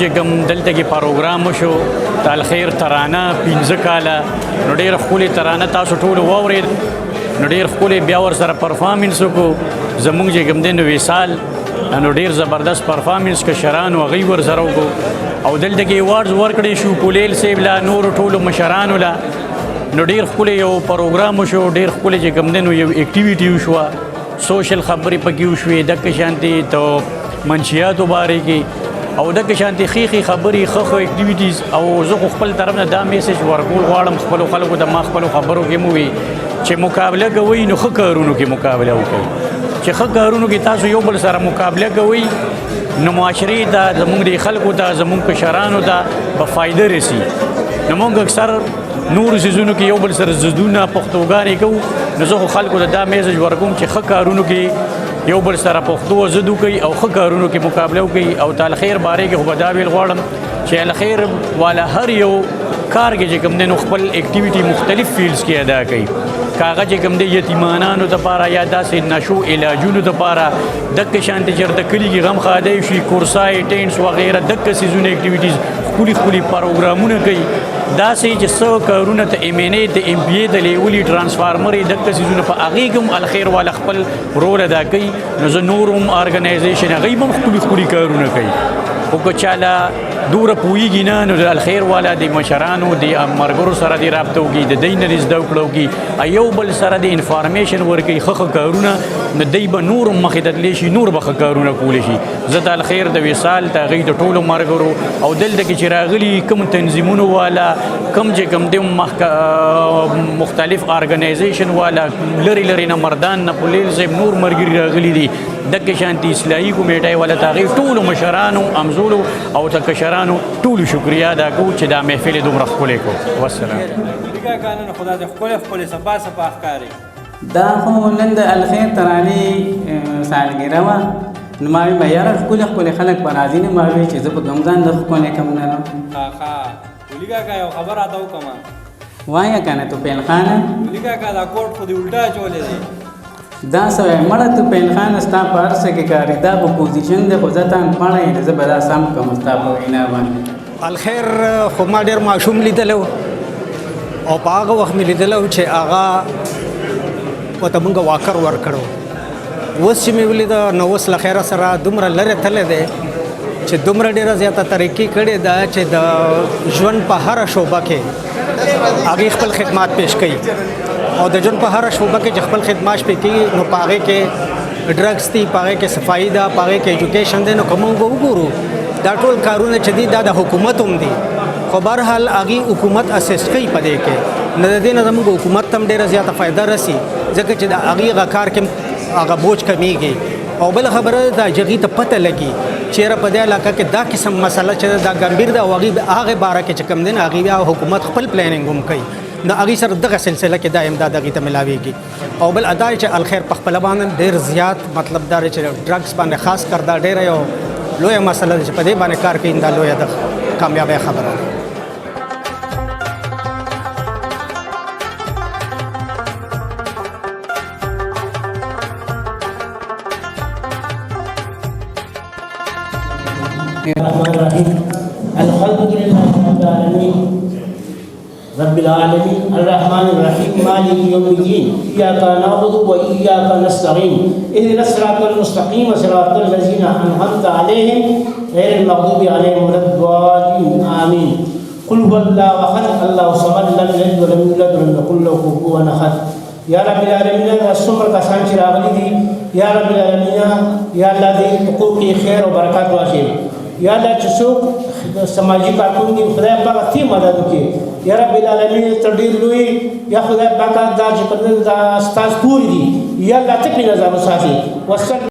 چې کوم دلته کې پروګرام وشو د الخیر ترانه 15 کاله نو ډېره ښکلې ترانه تاسو ټولو واورېد نو ډېر ښکلې بیا ورسره پرفارمنس وکړو زموږ چې کوم دی نو وصال نو ډېر زبردست پرفارمنس کشرانو هغوی ورسره وکړو او دلته کې ایوارډز ورکړی شو پولیل صاحب لا نورو ټولو مشرانو لا نو ډېر ښکلی یو پروګرام وشو ډېر ښکلی چې کوم دی نو یو اکټیویټي وشوه سوشل خبرې پکې وشوې دقه شانتې تو منشیاتو باره کې او دغه شانتي خيخي خبري خخ اکټیویټیز او زه خپل طرف نه دا میسج ورکول غواړم خپل خلکو د ما خپل خبرو کې مو وي چې مقابله کوي نو خ کارونو کې مقابله وکړي چې خ کارونو کې تاسو یو بل سره مقابله کوي نو معاشري ته زموږ د خلکو ته زموږ کشرانو ته به فائدہ رسي نو موږ اکثر نور سيزونو کې یو بل سره زدونه پښتوګانې کوو نو زه خلکو ته دا میسج ورکوم چې خ کارونو کې یو بل سره پښتو زدو کوي او ښه کارونو کې مقابله کوي او تعالی خیر باره کې خو دا ویل غواړم چې الخير والا هر یو کار کې چې کوم دی نو خپل اکټیویټي مختلف فیلډز کې ادا کوي کاغه چې کوم دی یتیمانانو لپاره یا داسې نشو علاجونو لپاره دغه شانتي چرته کلی کې غم خاده شي کورسای ټینټس وغیرہ دغه سيزونه اکټیویټیز خولي پروګرامونه کوي داسې چې څو کارونه ته ایم ان ای ته ام بي ای د لیولي ټرانسفارمر دغه سيزونه په هغې کوم الخير والا خپل رول ادا کوي نو زه نورم ارګنایزیشن هغوی هم خولي کارونه کوي خو که چاله دوره پوهېږي نه نو د الخير والا د مشرانو د ملګرو سره د رابطه وکړي د دوی نه زده کړه وکړي یو بل سره د انفارمیشن ورکوي ښه کارونه نو دوی به نور مخې ته تللی شي نور به ښه کارونه کولی شي زه د الخير د وصال د هغوی د ټولو ملګرو او دلته کې چې راغلي کوم تنظیمونو والا کوم چې کوم دی مختلف ارګنایزیشن والا لري نه مردان نه پولیل صاحب نور ملګري راغلي دي دغه شانتي اصلاحي کمیټه والا تاغي ټولو مشرانو امزولو او کشرانو ټولو شکریا ادا کوو چې دا محفل دومره ښکلی کو والسلام خدا دې ښکلی صفا ښکاري دا خو نن د الخير ترانې سالګرا وه نو ما ویل یاره ښکلي خلک به راځي نه ما ویل چې زه به کوم ځان د ښکلی کوم نه ولي کاکا یو خبره راته وکړه وایه که نه توپیل خانه ولي کاکا دا کوټ خو دې الټا اچولی دی دا سوی مړه توپیل خان ستا په هر څه کې کاري دا په پوزیشن دی خو زه ته پاڼه یې زه به دا سم کوم ستا په وینا باندې الخير خو ما ډېر ماشوم لیدلی و او په هغه وخت مې لیدلی و چې هغه ورته مونږ واکر ورکړو اوس چې مې ولیده نو اوس له خیره سره دومره لرې تللی دی چې دومره ډېره زیاته ترقي کړې ده چې د ژوند په هره شعبه کې هغې خپل خدمات پیش کوي او د ژوند په هره شعبه کې چې خپل خدمات پیش کوي نو په هغې کې ډرګس دي په هغې کې صفایي ده په هغې کې ایجوکیشن دی نو که موږ وګورو دا ټول کارونه چې دي دا د حکومت هم دي خو بهرحال هغې حکومت اسیسټ کوي په دې کې نو د دې نه زموږ حکومت ته هم ډېره زیاته فایده رسي ځکه چې د هغې هغه کار کې هغه بوج کمیږي او بله خبره ده چې هغې ته پته لګي چیرې په دې علاقه کې دا قسم مسله چې دا ګمبیر ده او هغې باره کې چې کوم دی هغې بیا حکومت خپل پلانینګ هم کوي نو هغې سره دغه سلسله کې دا امداد هغې ته ملاویږي او بل ادا چې الخير په خپله باندې ډېر زیات مطلب دا چې ډرګس باندې خاص کر دا ډېره یو لویه مسله ده چې په دې باندې کار کوي دا لویه د کامیابۍ خبره ده الحمد لله رب العالمين الرحمن الرحيم مالك يوم الدين إياك نعبد وإياك نستعين اهدنا الصراط المستقيم صراط الذين أنعمت عليهم غير المغضوب عليهم ولا الضالين آمين قل هو الله أحد الله الصمد لم يلد ولم يولد ولم يكن له كفوا أحد یا رب العالمین څومره کسان چې راغلي دي یا رب العالمین یا الله دې حقوق خیر او برکات واچي یا الله چې څوک سماجی کارکون دي خدای پاک تی مدد وکړي یا رب العالمین تر ډېر لوی یا خدای پاک دا چې دا استاد پوری دي یا الله ته په نظر وساتي وصلی